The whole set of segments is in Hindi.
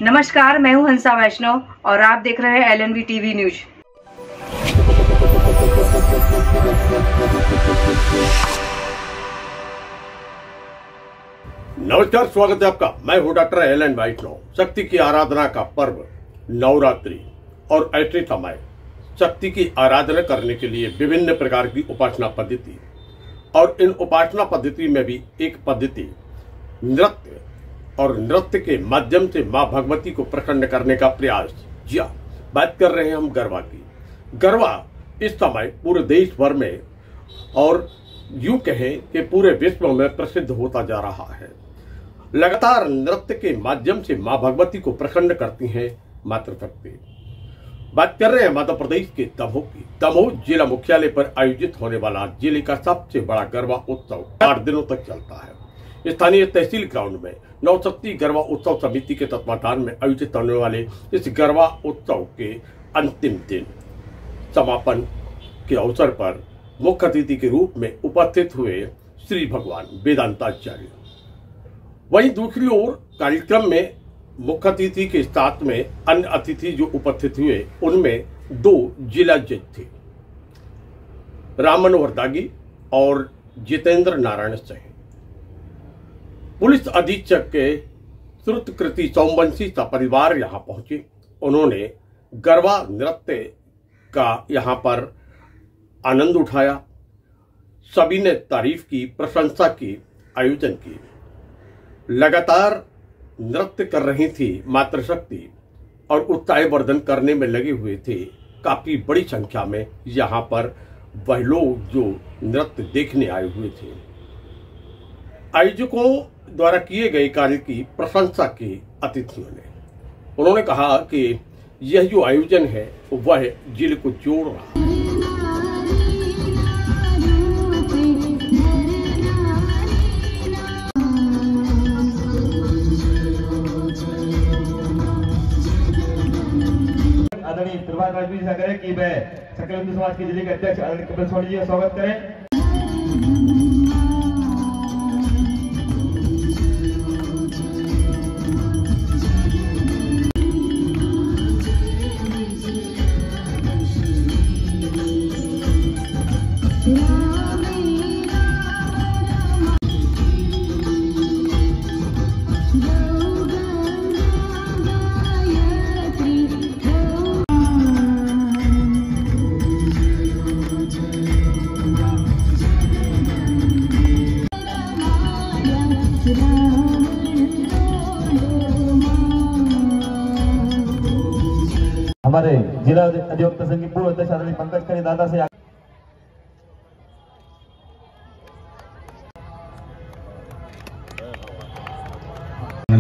नमस्कार, मैं हूं हंसा वैष्णव और आप देख रहे हैं LNV टीवी न्यूज। नमस्कार, स्वागत है आपका। मैं हूं डॉक्टर एलन वैष्णव। शक्ति की आराधना का पर्व नवरात्रि और ऐसे समय शक्ति की आराधना करने के लिए विभिन्न प्रकार की उपासना पद्धति और इन उपासना पद्धति में भी एक पद्धति नृत्य और नृत्य के माध्यम से मां भगवती को प्रसन्न करने का प्रयास। जी हाँ, बात कर रहे हैं हम गरबा की। गरबा इस समय पूरे देश भर में और यूं कहें कि पूरे विश्व में प्रसिद्ध होता जा रहा है। लगातार नृत्य के माध्यम से मां भगवती को प्रसन्न करती हैं मातृशक्ति। बात कर रहे हैं मध्य प्रदेश के दमोह की। दमोह जिला मुख्यालय पर आयोजित होने वाला जिले का सबसे बड़ा गरबा उत्सव 8 दिनों तक चलता है। स्थानीय तहसील ग्राउंड में नवशक्ति गरबा उत्सव समिति के तत्वाधान में आयोजित होने वाले इस गरबा उत्सव के अंतिम दिन समापन के अवसर पर मुख्य अतिथि के रूप में उपस्थित हुए श्री भगवान वेदांताचार्य। वहीं दूसरी ओर कार्यक्रम में मुख्य अतिथि के साथ में अन्य अतिथि जो उपस्थित हुए उनमें 2 जिला जज थे, राम मनोहर दागी और जितेंद्र नारायण सिंह। पुलिस अधीक्षक के श्रुतकृति सौमवंशी का परिवार यहाँ पहुंचे। उन्होंने गरबा नृत्य का यहाँ पर आनंद उठाया। सभी ने तारीफ की, प्रशंसा की, आयोजन की। लगातार नृत्य कर रही थी मातृशक्ति और उत्साहवर्धन करने में लगे हुए थे। काफी बड़ी संख्या में यहाँ पर वह लोग जो नृत्य देखने आए हुए थे। आयोजकों द्वारा किए गए कार्य की प्रशंसा की अतिथियों ने। उन्होंने कहा कि यह जो आयोजन है वह जिले को जोड़ रहा है। आदरणीय प्रभात राजवीर जी करें कि वह सकल हिंदू समाज के जिले के अध्यक्ष आदरणीय कपिल सोनी जी का स्वागत करें। हमारे जिला अधिवक्ता संघ के पूर्व अध्यक्ष आदरणीय पंकज खरे दादा से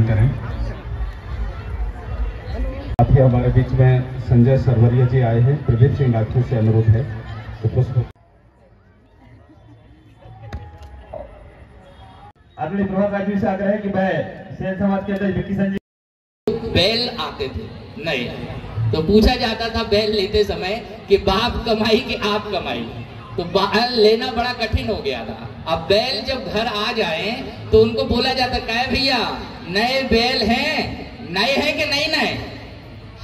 करें। अभी हमारे बीच में संजय सरवरिया जी आए हैं। प्रदीप सिंह राठौर से अनुरोध है तो पुष्प। आदरणीय प्रभात राजवीर से आग्रह है कि वह सेन समाज के अध्यक्ष विक्की संजय। बैल आते थे नए, तो पूछा जाता था बैल लेते समय कि बाप कमाई कि आप कमाई, तो बैल लेना बड़ा कठिन हो गया था। अब बैल जब घर आ जाए तो उनको बोला जाता, कहे भैया नए बैल हैं, नए हैं कि नहीं नए,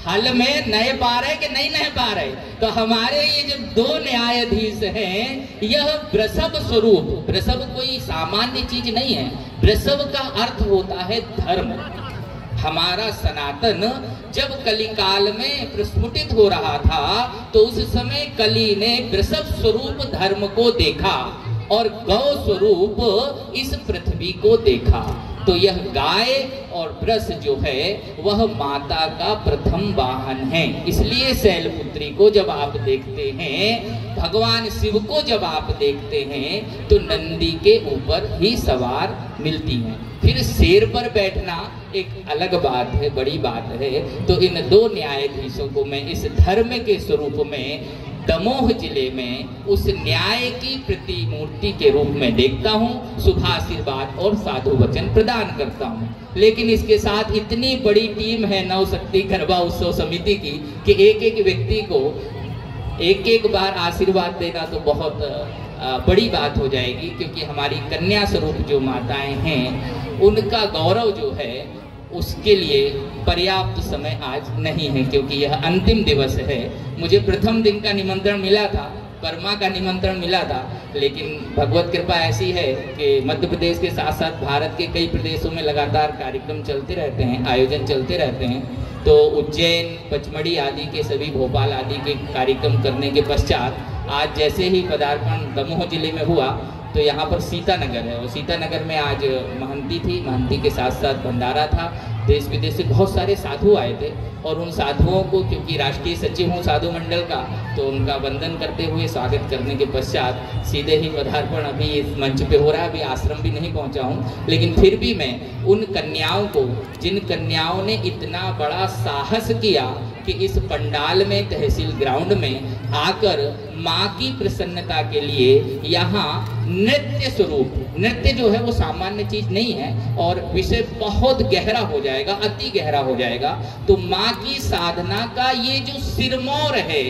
हल में नए पा रहे कि नहीं नए पा रहे। तो हमारे ये जो 2 न्यायाधीश हैं, यह वृषभ स्वरूप, वृषभ कोई सामान्य चीज नहीं है। वृषभ का अर्थ होता है धर्म। हमारा सनातन जब कलिकाल में प्रस्फुटित हो रहा था तो उस समय कली ने वृषभ स्वरूप धर्म को देखा और गौ स्वरूप इस पृथ्वी को देखा। तो यह गाय और वृष जो है वह माता का प्रथम वाहन है। इसलिए शैलपुत्री को जब आप देखते हैं, भगवान शिव को जब आप देखते हैं तो नंदी के ऊपर ही सवार मिलती हैं। फिर शेर पर बैठना एक अलग बात है, बड़ी बात है। तो इन 2 न्यायाधीशों को मैं इस धर्म के स्वरूप में दमोह जिले में उस न्याय की प्रतिमूर्ति के रूप में देखता हूँ। शुभ आशीर्वाद और साधु वचन प्रदान करता हूँ। लेकिन इसके साथ इतनी बड़ी टीम है नवशक्ति गरबा उत्सव समिति की कि एक एक व्यक्ति को एक एक बार आशीर्वाद देना तो बहुत बड़ी बात हो जाएगी, क्योंकि हमारी कन्या स्वरूप जो माताएं हैं उनका गौरव जो है उसके लिए पर्याप्त समय आज नहीं है, क्योंकि यह अंतिम दिवस है। मुझे प्रथम दिन का निमंत्रण मिला था, परमा का निमंत्रण मिला था, लेकिन भगवत कृपा ऐसी है कि मध्य प्रदेश के साथ साथ भारत के कई प्रदेशों में लगातार कार्यक्रम चलते रहते हैं, आयोजन चलते रहते हैं। तो उज्जैन, पचमढ़ी आदि के सभी, भोपाल आदि के कार्यक्रम करने के पश्चात आज जैसे ही पदार्पण दमोह जिले में हुआ तो यहाँ पर सीतानगर है, और सीतानगर में आज महंती थी, महंती के साथ साथ भंडारा था। देश विदेश से बहुत सारे साधु आए थे, और उन साधुओं को, क्योंकि राष्ट्रीय सचिव हूँ साधु मंडल का, तो उनका वंदन करते हुए स्वागत करने के पश्चात सीधे ही पदार्पण अभी इस मंच पे हो रहा है। अभी आश्रम भी नहीं पहुँचा हूँ, लेकिन फिर भी मैं उन कन्याओं को, जिन कन्याओं ने इतना बड़ा साहस किया कि इस पंडाल में, तहसील ग्राउंड में आकर माँ की प्रसन्नता के लिए यहाँ नृत्य स्वरूप, नृत्य जो है वो सामान्य चीज नहीं है और विषय बहुत गहरा हो जाएगा, अति गहरा हो जाएगा। तो माँ की साधना का ये जो सिरमौर है,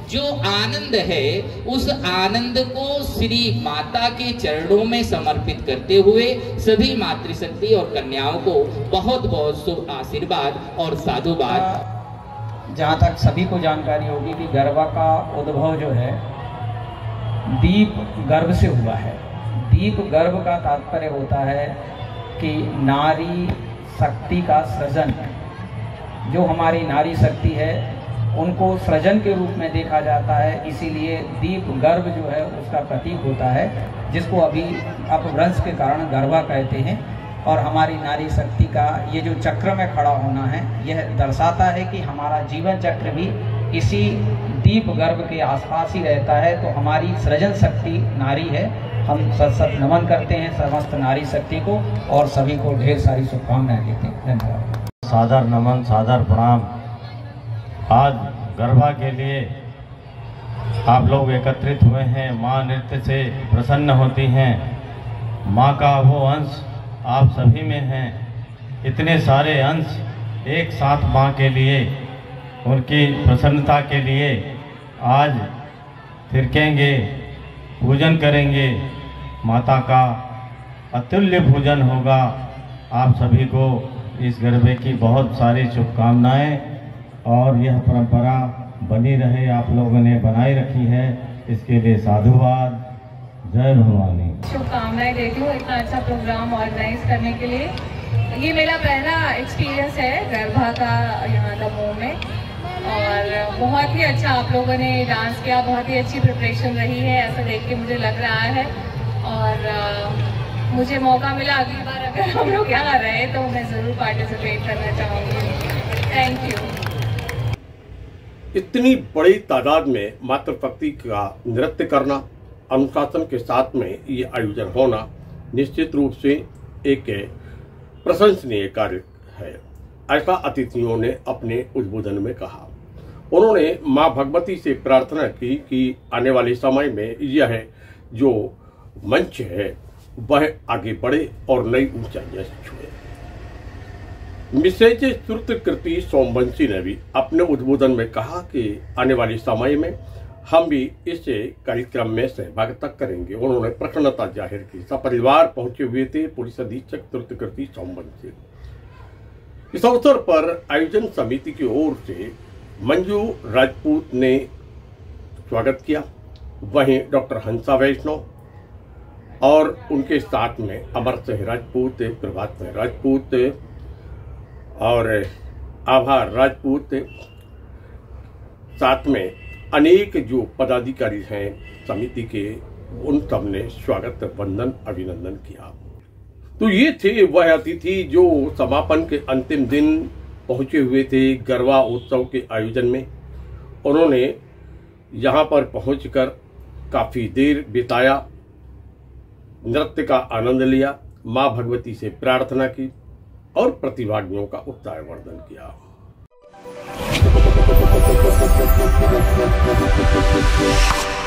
जो आनंद है, उस आनंद को श्री माता के चरणों में समर्पित करते हुए सभी मातृशक्ति और कन्याओं को बहुत बहुत शुभ आशीर्वाद और साधुवाद। जहाँ तक सभी को जानकारी होगी कि गरबा का उद्भव जो है दीप गर्भ से हुआ है। दीप गर्भ का तात्पर्य होता है कि नारी शक्ति का सृजन, जो हमारी नारी शक्ति है उनको सृजन के रूप में देखा जाता है, इसीलिए दीप गर्भ जो है उसका प्रतीक होता है, जिसको अभी अपभ्रंश के कारण गरबा कहते हैं। और हमारी नारी शक्ति का ये जो चक्र में खड़ा होना है, यह दर्शाता है कि हमारा जीवन चक्र भी इसी दीप गर्भ के आसपास ही रहता है। तो हमारी सृजन शक्ति नारी है। हम सत नमन करते हैं समस्त नारी शक्ति को और सभी को ढेर सारी शुभकामनाएं देते हैं। धन्यवाद। सादर नमन, सादर प्रणाम। आज गरबा के लिए आप लोग एकत्रित हुए हैं। माँ नृत्य से प्रसन्न होती हैं। माँ का वो अंश आप सभी में हैं। इतने सारे अंश एक साथ माँ के लिए, उनकी प्रसन्नता के लिए आज थिरकेंगे, पूजन करेंगे। माता का अतुल्य पूजन होगा। आप सभी को इस गरबे की बहुत सारी शुभकामनाएं, और यह परंपरा बनी रहे, आप लोगों ने बनाए रखी है, इसके लिए साधुवाद। जय भवानी। शुभकामनाएं देती हूँ इतना अच्छा प्रोग्राम ऑर्गेनाइज करने के लिए। ये मेरा पहला एक्सपीरियंस है गरबा का यहाँ दमोह में, और बहुत ही अच्छा आप लोगों ने डांस किया, बहुत ही अच्छी प्रिपरेशन रही है, ऐसा देख के मुझे लग रहा है। और मुझे मौका मिला अगली बार अगर हम लोग यहाँ रहे तो मैं ज़रूर पार्टिसिपेट करना चाहूँगी। Thank you. इतनी बड़ी तादाद में मातृशक्ति का नृत्य करना, अनुशासन के साथ में ये आयोजन होना निश्चित रूप से एक प्रशंसनीय कार्य है, ऐसा अतिथियों ने अपने उद्बोधन में कहा। उन्होंने मां भगवती से प्रार्थना की कि आने वाले समय में यह जो मंच है वह आगे बढ़े और नई ऊंचाइयां छुए। मिसेज श्रुतकृति सोमवंशी ने भी अपने उद्बोधन में कहा कि आने वाले समय में हम भी इस कार्यक्रम में सहभागिता करेंगे। उन्होंने प्रसन्नता जाहिर की। सपरिवार पहुंचे हुए थे पुलिस अधीक्षक श्रुतकृति सोमवंशी। इस अवसर पर आयोजन समिति की ओर से मंजू राजपूत ने स्वागत किया, वहीं डॉक्टर हंसा वैष्णव और उनके साथ में अमर सिंह राजपूत, प्रभात सिंह राजपूत और आभा राजपूत, साथ में अनेक जो पदाधिकारी हैं समिति के, उन सब ने स्वागत, वंदन, अभिनंदन किया। तो ये थे वह अतिथि जो समापन के अंतिम दिन पहुंचे हुए थे गरबा उत्सव के आयोजन में। उन्होंने यहाँ पर पहुंचकर काफी देर बिताया, नृत्य का आनंद लिया, मां भगवती से प्रार्थना की और प्रतिभागियों का उत्साहवर्धन किया। Thank you.